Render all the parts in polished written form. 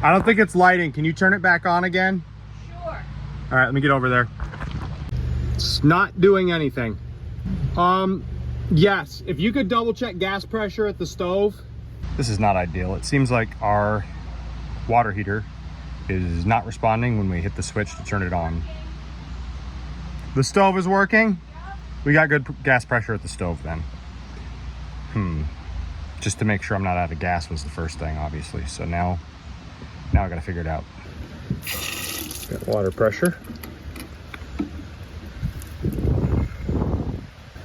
I don't think it's lighting. Can you turn it back on again? Sure. All right, let me get over there. It's not doing anything. Yes, if you could double check gas pressure at the stove. This is not ideal. It seems like our water heater is not responding when we hit the switch to turn it on. The stove is working. We got good gas pressure at the stove then. Just to make sure I'm not out of gas was the first thing, obviously. So now I gotta figure it out. Got water pressure.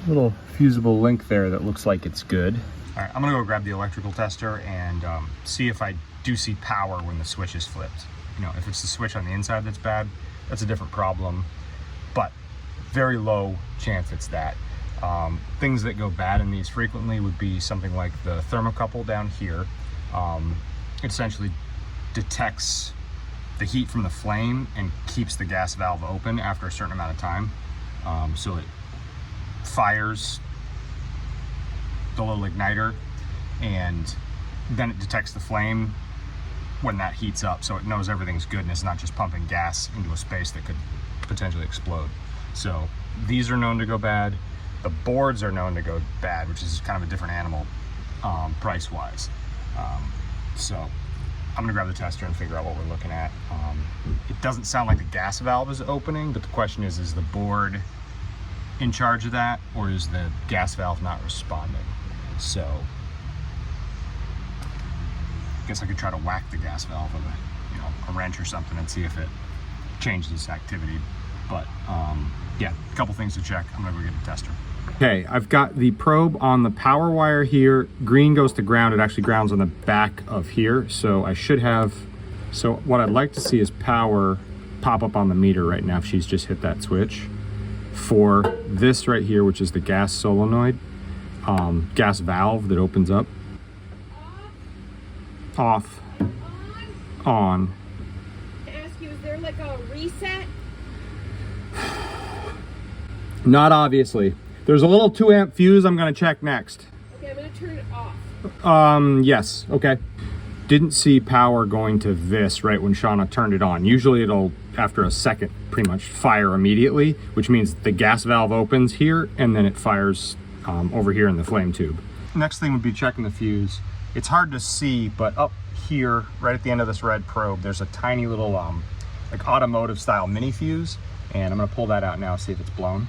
Little fusible link there that looks like it's good. All right, I'm gonna go grab the electrical tester and see if I do see power when the switch is flipped. You know, if it's the switch on the inside that's bad, that's a different problem, but very low chance it's that. Things that go bad in these frequently would be something like the thermocouple down here. It essentially detects the heat from the flame and keeps the gas valve open after a certain amount of time. So it fires the little igniter and then it detects the flame when that heats up, so it knows everything's good and it's not just pumping gas into a space that could potentially explode. So these are known to go bad. The boards are known to go bad, which is kind of a different animal price-wise. So I'm gonna grab the tester and figure out what we're looking at. It doesn't sound like the gas valve is opening, but the question is the board in charge of that, or is the gas valve not responding? So I guess I could try to whack the gas valve with a wrench or something and see if it changes activity. But yeah, a couple things to check. I'm gonna go get a tester. Okay, I've got the probe on the power wire here. Green goes to ground. It actually grounds on the back of here. So I should have, so what I'd like to see is power pop up on the meter right now if she's just hit that switch. For this right here, which is the gas solenoid, gas valve that opens up. Off. On. I ask you, is there like a reset? Not obviously. There's a little 2 amp fuse I'm gonna check next. Okay, I'm gonna turn it off. Yes, okay. Didn't see power going to this right when Shauna turned it on. Usually it'll, after a second, pretty much fire immediately, which means the gas valve opens here and then it fires over here in the flame tube. Next thing would be checking the fuse. It's hard to see, but up here, right at the end of this red probe, there's a tiny little like automotive style mini fuse, and I'm gonna pull that out now, see if it's blown.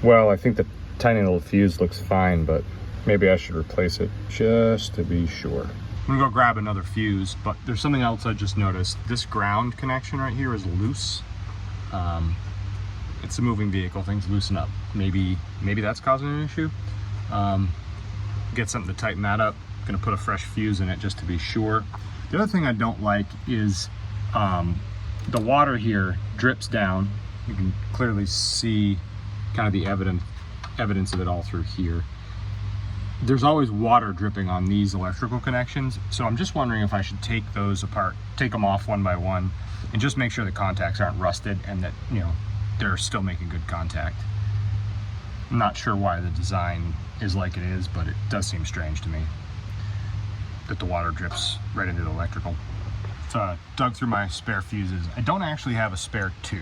Well, I think the tiny little fuse looks fine, but maybe I should replace it just to be sure. I'm gonna go grab another fuse, but there's something else I just noticed. This ground connection right here is loose. It's a moving vehicle, things loosen up. Maybe that's causing an issue. Get something to tighten that up. Gonna put a fresh fuse in it just to be sure. The other thing I don't like is the water here drips down. You can clearly see kind of the evidence of it all through here. There's always water dripping on these electrical connections, so I'm just wondering if I should take those apart, take them off one by one, and just make sure the contacts aren't rusted and that, you know, they're still making good contact. I'm not sure why the design is like it is, but it does seem strange to me that the water drips right into the electrical. So dug through my spare fuses. I don't actually have a spare 2,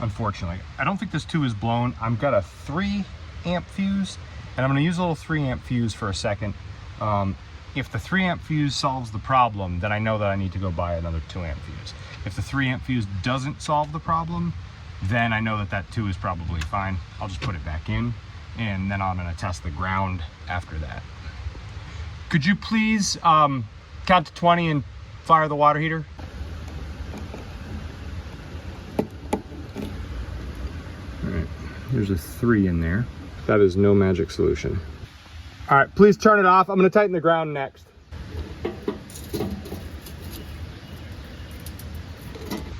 unfortunately. I don't think this 2 is blown. I've got a 3 amp fuse, and I'm gonna use a little 3 amp fuse for a second. If the 3 amp fuse solves the problem, then I know that I need to go buy another 2 amp fuse. If the 3 amp fuse doesn't solve the problem, then I know that that 2 is probably fine. I'll just put it back in, and then I'm gonna test the ground after that. Could you please count to 20 and fire the water heater? All right, there's a 3 in there. That is no magic solution. All right, please turn it off. I'm gonna tighten the ground next.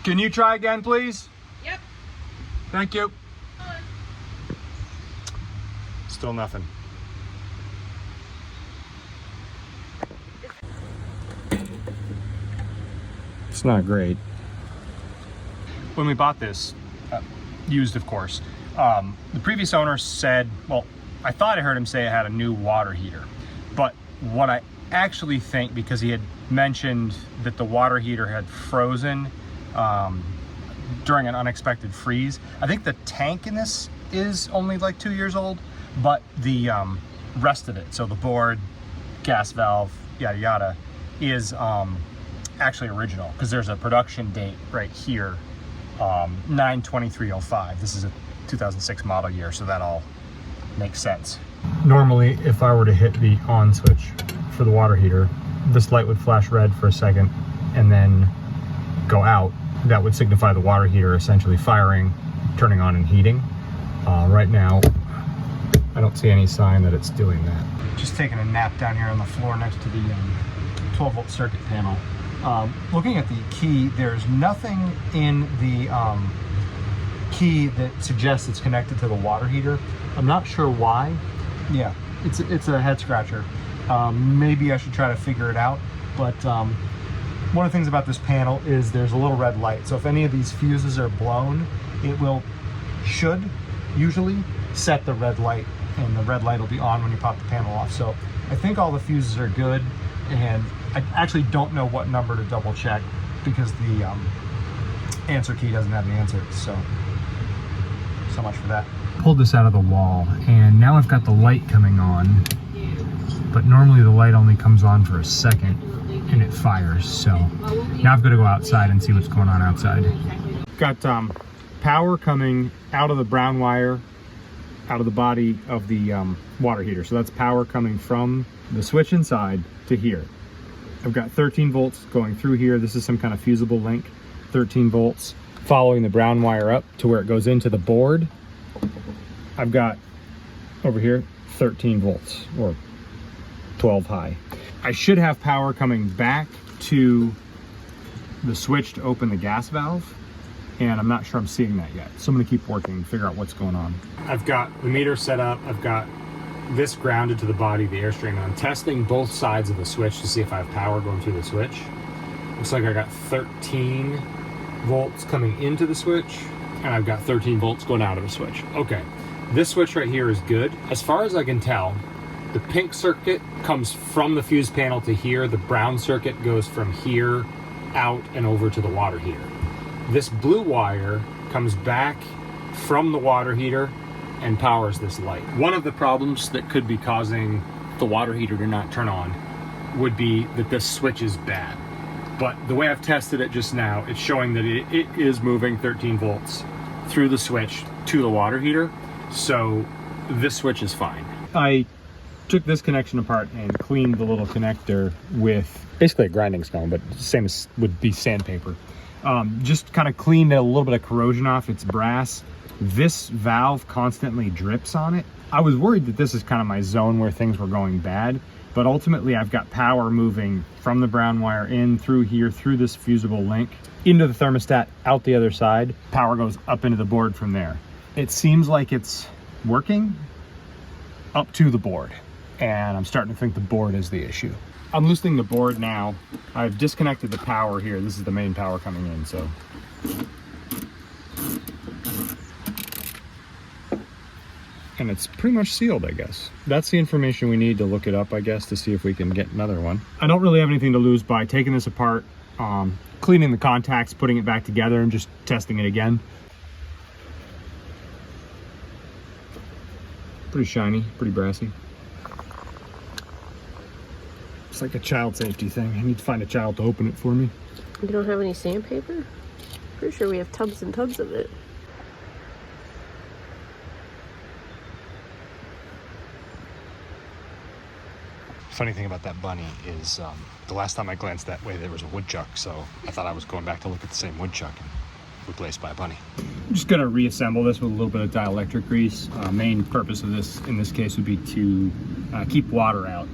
Can you try again, please? Yep. Thank you. Still nothing. It's not great. When we bought this, used of course, the previous owner said, well, I thought I heard him say it had a new water heater, but what I actually think, because he had mentioned that the water heater had frozen during an unexpected freeze, I think the tank in this is only like 2 years old, but the rest of it, so the board, gas valve, yada yada, is actually original, because there's a production date right here, 9/23/05. This is a 2006 model year, so that all makes sense. Normally, if I were to hit the on switch for the water heater, this light would flash red for a second and then go out. That would signify the water heater essentially firing, turning on and heating. Right now, I don't see any sign that it's doing that. Just taking a nap down here on the floor next to the 12-volt circuit panel. Looking at the key, there's nothing in the key that suggests it's connected to the water heater. I'm not sure why. Yeah, it's a head scratcher. Maybe I should try to figure it out, but one of the things about this panel is there's a little red light. So if any of these fuses are blown, it should usually set the red light, and the red light will be on when you pop the panel off. So I think all the fuses are good, and I actually don't know what number to double check because the answer key doesn't have the answer. So much for that. Pulled this out of the wall, and now I've got the light coming on, but normally the light only comes on for a second and it fires. So now I've got to go outside and see what's going on outside. Got power coming out of the brown wire, out of the body of the water heater. So that's power coming from the switch inside to here. I've got 13 volts going through here. This is some kind of fusible link. 13 volts following the brown wire up to where it goes into the board. I've got over here 13 volts, or 12 high. I should have power coming back to the switch to open the gas valve, and I'm not sure I'm seeing that yet. So I'm gonna keep working and figure out what's going on. I've got the meter set up. I've got this grounded to the body of the Airstream, and I'm testing both sides of the switch to see if I have power going through the switch. Looks like I got 13 volts coming into the switch, and I've got 13 volts going out of the switch. Okay, this switch right here is good. As far as I can tell, the pink circuit comes from the fuse panel to here. The brown circuit goes from here out and over to the water heater. This blue wire comes back from the water heater and powers this light. One of the problems that could be causing the water heater to not turn on would be that this switch is bad. But the way I've tested it just now, it's showing that it is moving 13 volts through the switch to the water heater. So this switch is fine. I took this connection apart and cleaned the little connector with basically a grinding stone, but same as would be sandpaper. Just kind of cleaned a little bit of corrosion off. It's brass. This valve constantly drips on it. I was worried that this is kind of my zone where things were going bad, but ultimately I've got power moving from the brown wire in through here, through this fusible link, into the thermostat, out the other side. Power goes up into the board from there. It seems like it's working up to the board, and I'm starting to think the board is the issue. I'm loosening the board now. I've disconnected the power here. This is the main power coming in, so. And it's pretty much sealed, I guess. That's the information we need to look it up, I guess, to see if we can get another one. I don't really have anything to lose by taking this apart, cleaning the contacts, putting it back together, and just testing it again. Pretty shiny, pretty brassy. It's like a child safety thing. I need to find a child to open it for me. You don't have any sandpaper? Pretty sure we have tubs and tubs of it. Funny thing about that bunny is the last time I glanced that way there was a woodchuck, so I thought I was going back to look at the same woodchuck and replaced by a bunny. I'm just going to reassemble this with a little bit of dielectric grease. Main purpose of this in this case would be to keep water out.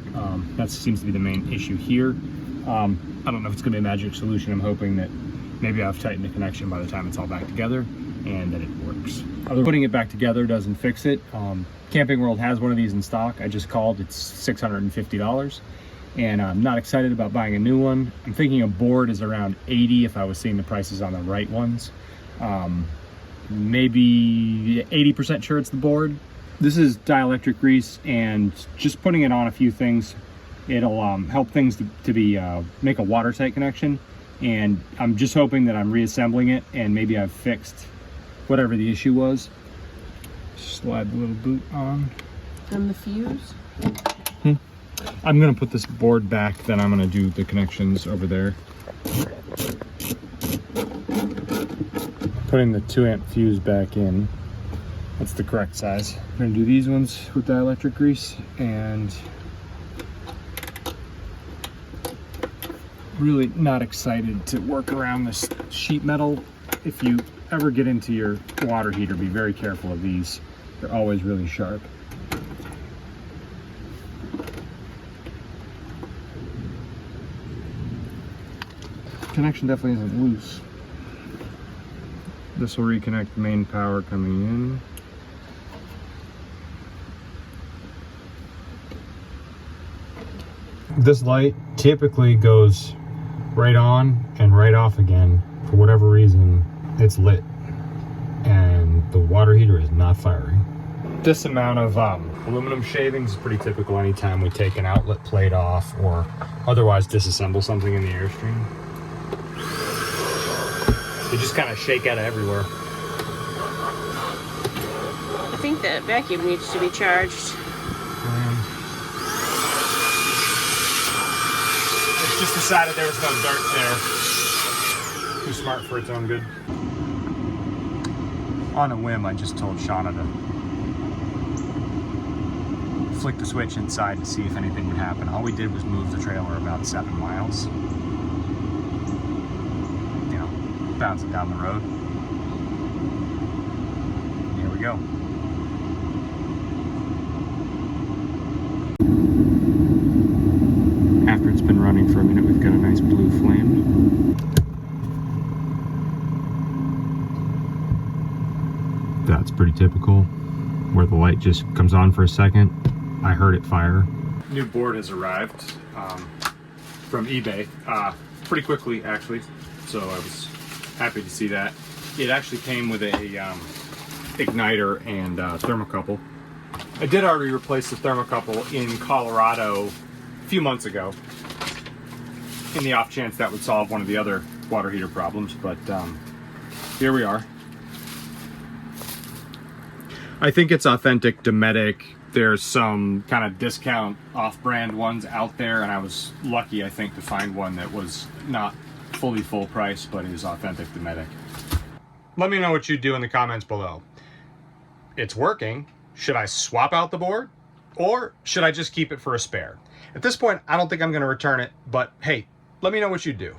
That seems to be the main issue here. I don't know if it's going to be a magic solution. I'm hoping that maybe I've tightened the connection by the time it's all back together and that it works. Although putting it back together doesn't fix it. Camping World has one of these in stock. I just called. It's $650, and I'm not excited about buying a new one. I'm thinking a board is around $80 if I was seeing the prices on the right ones. Maybe 80% sure it's the board. This is dielectric grease, and just putting it on a few things It'll help things to be make a watertight connection, and I'm just hoping that I'm reassembling it and maybe I've fixed whatever the issue was. Slide the little boot on. And the fuse? I'm gonna put this board back, then I'm gonna do the connections over there. Putting the 2 amp fuse back in. That's the correct size. I'm gonna do these ones with dielectric grease, and really not excited to work around this sheet metal. If you ever get into your water heater, be very careful of these. They're always really sharp. Connection definitely isn't loose. This will reconnect the main power coming in. This light typically goes right on and right off again. For whatever reason, it's lit and the water heater is not firing. This amount of aluminum shavings is pretty typical anytime we take an outlet plate off or otherwise disassemble something in the Airstream. They just kind of shake out of everywhere. I think that vacuum needs to be charged. It's just decided there was no dirt there. Too smart for its own good. On a whim, I just told Shauna to flick the switch inside to see if anything would happen. All we did was move the trailer about 7 miles. You know, bounce it down the road. Here we go. After it's been running for a minute, we've got a nice blue flame. That's pretty typical, where the light just comes on for a second. I heard it fire. New board has arrived from eBay pretty quickly, actually, so I was happy to see that. It actually came with a igniter and thermocouple. I did already replace the thermocouple in Colorado a few months ago, in the off chance that would solve one of the other water heater problems, but here we are. I think it's authentic Dometic. There's some kind of discount off-brand ones out there, and I was lucky, I think, to find one that was not fully full price, but is authentic Dometic. Let me know what you do in the comments below. It's working. Should I swap out the board? Or should I just keep it for a spare? At this point, I don't think I'm going to return it, but hey, let me know what you do.